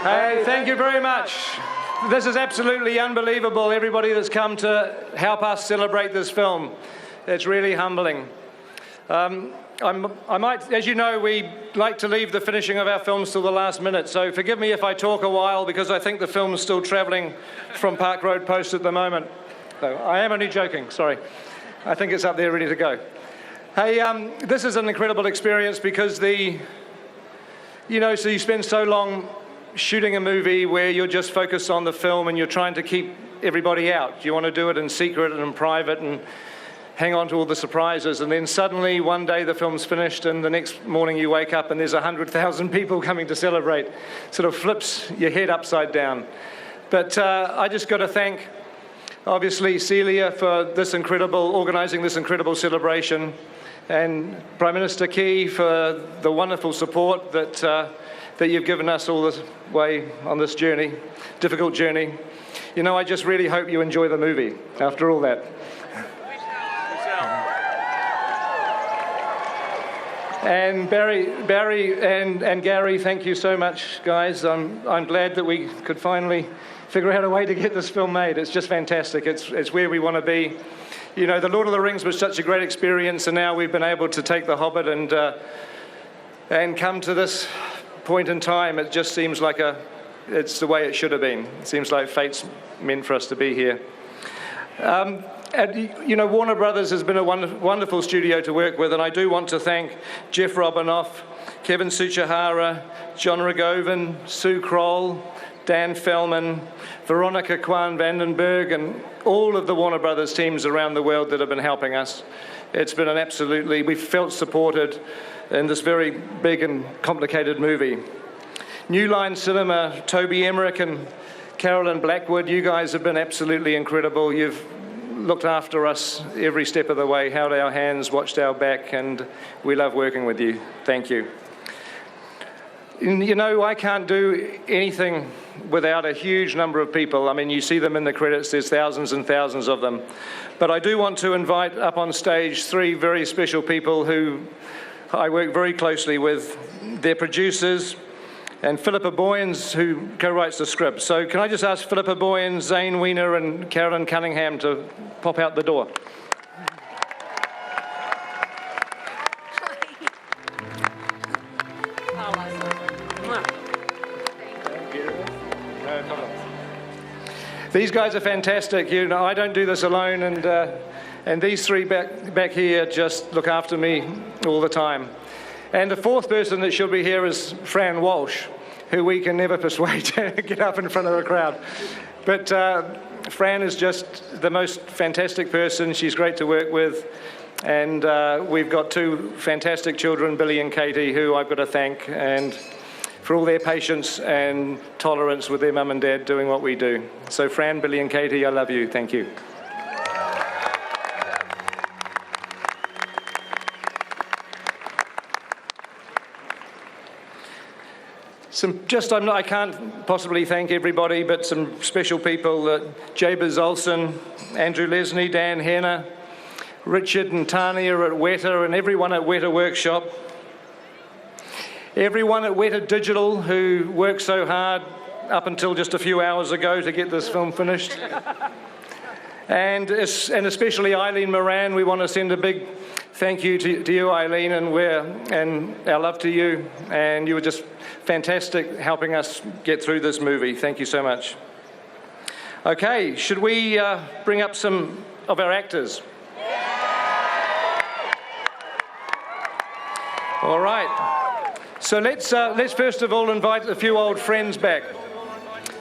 Hey, thank you very much. This is absolutely unbelievable, everybody that's come to help us celebrate this film. It's really humbling. I might, as you know, we like to leave the finishing of our films till the last minute, so forgive me if I talk a while because I think the film's still travelling from Park Road Post at the moment. No, I am only joking, sorry. I think it's up there ready to go. Hey, this is an incredible experience because so you spend so long shooting a movie where you're just focused on the film and you're trying to keep everybody out. You want to do it in secret and in private and hang on to all the surprises, and then suddenly one day the film's finished and the next morning you wake up and there's 100,000 people coming to celebrate. Sort of flips your head upside down. But I just got to thank, obviously, Celia for organising this incredible celebration, and Prime Minister Key for the wonderful support that you've given us all this way on this journey, difficult journey. I just really hope you enjoy the movie after all that. And Barry and Gary, thank you so much, guys. I'm glad that we could finally figure out a way to get this film made. It's just fantastic. It's where we want to be. The Lord of the Rings was such a great experience, and now we've been able to take The Hobbit and come to this point in time. It just seems like it's the way it should have been. It seems like fate's meant for us to be here. Warner Brothers has been a wonderful studio to work with, and I do want to thank Jeff Robinoff, Kevin Tsuchihara, John Ragovan, Sue Kroll, Dan Fellman, Veronica Kwan Vandenberg, and all of the Warner Brothers teams around the world that have been helping us. It's been we've felt supported in this very big and complicated movie. New Line Cinema, Toby Emmerich and Carolyn Blackwood, you guys have been absolutely incredible. You've looked after us every step of the way, held our hands, watched our back, and we love working with you. Thank you. I can't do anything without a huge number of people. I mean, you see them in the credits, there's thousands and thousands of them. But I do want to invite up on stage three very special people who I work very closely with. They're producers, and Philippa Boyens, who co-writes the script. So can I just ask Philippa Boyens, Zane Weiner, and Carolyn Cunningham to pop out the door? These guys are fantastic. I don't do this alone, and these three back here just look after me all the time. And the fourth person that should be here is Fran Walsh, who we can never persuade to get up in front of a crowd. But Fran is just the most fantastic person. She's great to work with. And we've got two fantastic children, Billy and Katie, who I've got to thank, and for all their patience and tolerance with their mum and dad doing what we do. So Fran, Billy and Katie, I love you. Thank you. I can't possibly thank everybody, but some special people, Jabez Olsen, Andrew Lesney, Dan Henner, Richard and Tania at Weta, and everyone at Weta Workshop. Everyone at Weta Digital who worked so hard up until just a few hours ago to get this film finished. And especially Eileen Moran, we want to send a big thank you to you, Eileen, and our love to you. And you were just fantastic helping us get through this movie. Thank you so much. Okay, should we bring up some of our actors? All right. So let's first of all invite a few old friends back.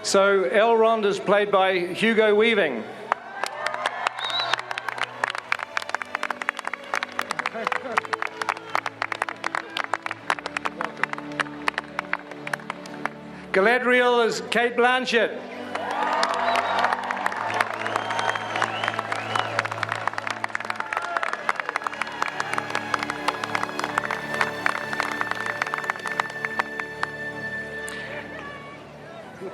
So Elrond is played by Hugo Weaving. Galadriel is Kate Blanchett.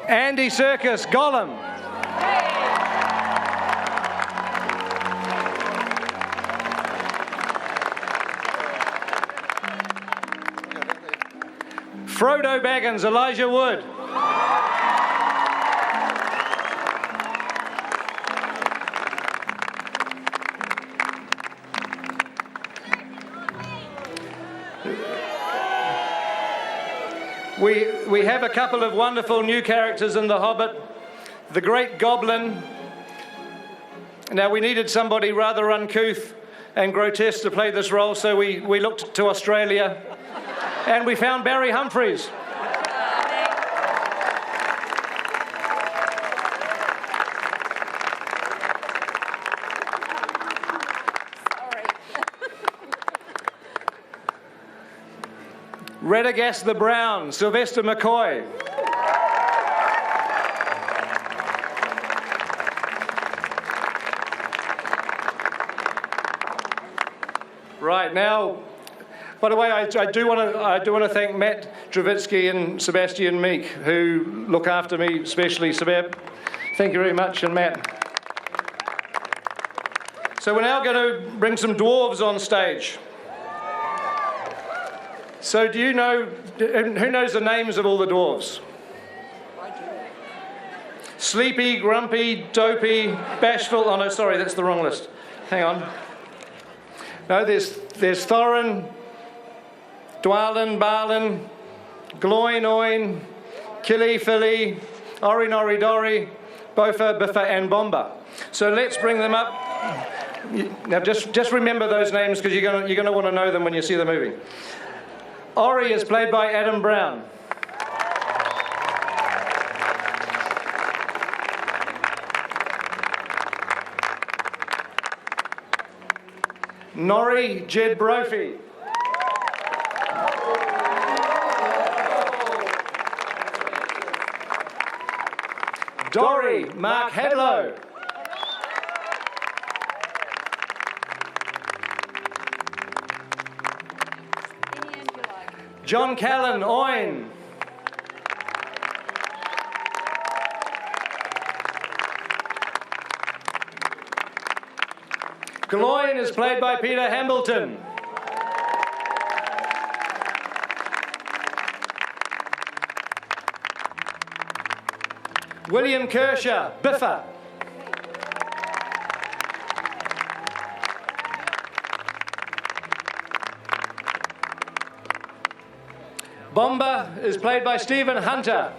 Andy Serkis, Gollum. Frodo Baggins, Elijah Wood. We have a couple of wonderful new characters in The Hobbit. The Great Goblin. Now, we needed somebody rather uncouth and grotesque to play this role, so we looked to Australia, and we found Barry Humphries. Radagast the Brown, Sylvester McCoy. Right, now, by the way, I do want to thank Matt Dravitsky and Sebastian Meek, who look after me, especially Sebab. Thank you very much, and Matt. So we're now going to bring some dwarves on stage. So do you know, who knows the names of all the dwarves? Sleepy, Grumpy, Dopey, Bashful. Oh no, sorry, that's the wrong list. Hang on. No, there's Thorin, Dwalin, Balin, Gloin, Oin, Killy, Philly, Ori, Nori, Dori, Bofa, Biffa, and Bomba. So let's bring them up. Now just remember those names, because you're going to want to know them when you see the movie. Ori is played by Adam Brown. Nori, Jed Brophy. Dory, Mark Hadlow. John Callan, Oin. Gloin is played by Peter Hambleton. William Kershaw, Biffa. Bomba is played by Stephen Hunter.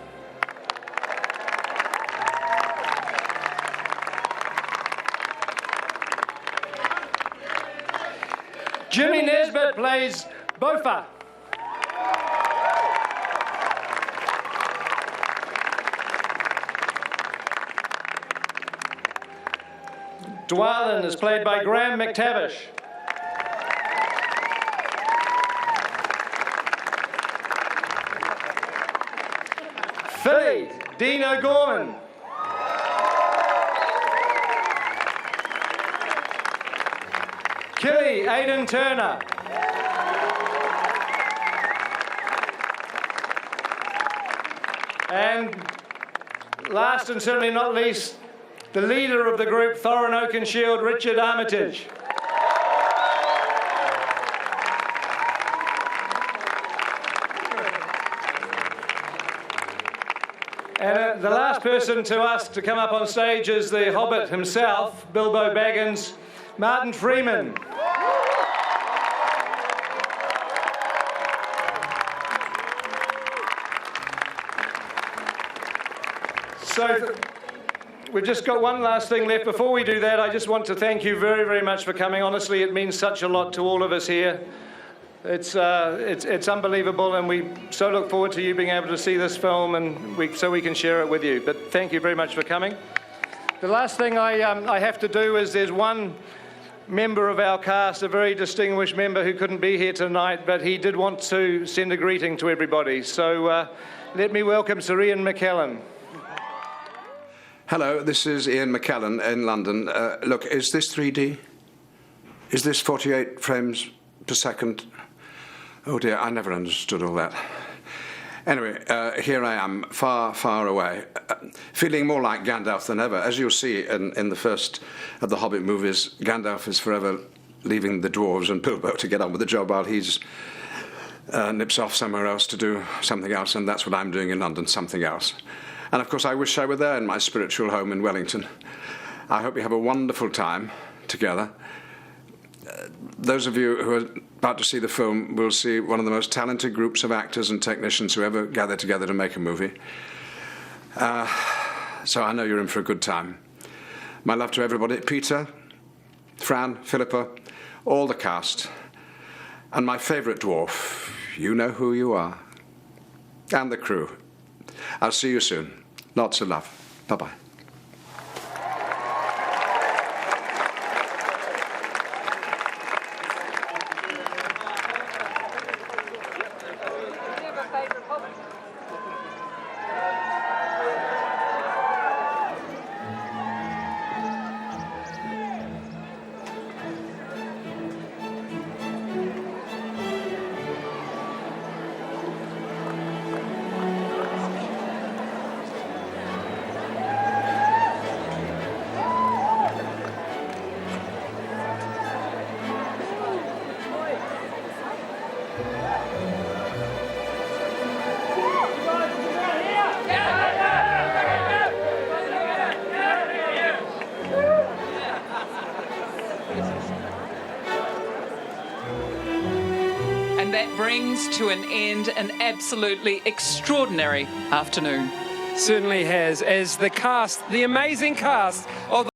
Jimmy Nesbitt plays Bofa. Dwalin is played by Graham McTavish. Philly, Dean O'Gorman. Killy, Aidan Turner. And last and certainly not least, the leader of the group, Thorin Oakenshield, Richard Armitage. And the last person to us to come up on stage is the Hobbit himself, Bilbo Baggins, Martin Freeman. So we've just got one last thing left. Before we do that, I just want to thank you very, very much for coming. Honestly, it means such a lot to all of us here. It's unbelievable, and we so look forward to you being able to see this film, and so we can share it with you. But thank you very much for coming. The last thing I have to do is there's one member of our cast, a very distinguished member who couldn't be here tonight, but he did want to send a greeting to everybody. So let me welcome Sir Ian McKellen. Hello, this is Ian McKellen in London. Look, is this 3D? Is this 48 frames per second? Oh dear, I never understood all that. Anyway, here I am, far, far away, feeling more like Gandalf than ever. As you'll see in the first of the Hobbit movies, Gandalf is forever leaving the dwarves and Bilbo to get on with the job while he's nips off somewhere else to do something else, and that's what I'm doing in London, something else. And of course, I wish I were there in my spiritual home in Wellington. I hope you have a wonderful time together. those of you who are about to see the film will see one of the most talented groups of actors and technicians who ever gathered together to make a movie. So I know you're in for a good time. My love to everybody. Peter, Fran, Philippa, all the cast. And my favourite dwarf, you know who you are. And the crew. I'll see you soon. Lots of love. Bye-bye. That brings to an end an absolutely extraordinary afternoon. Certainly has, as the cast, the amazing cast of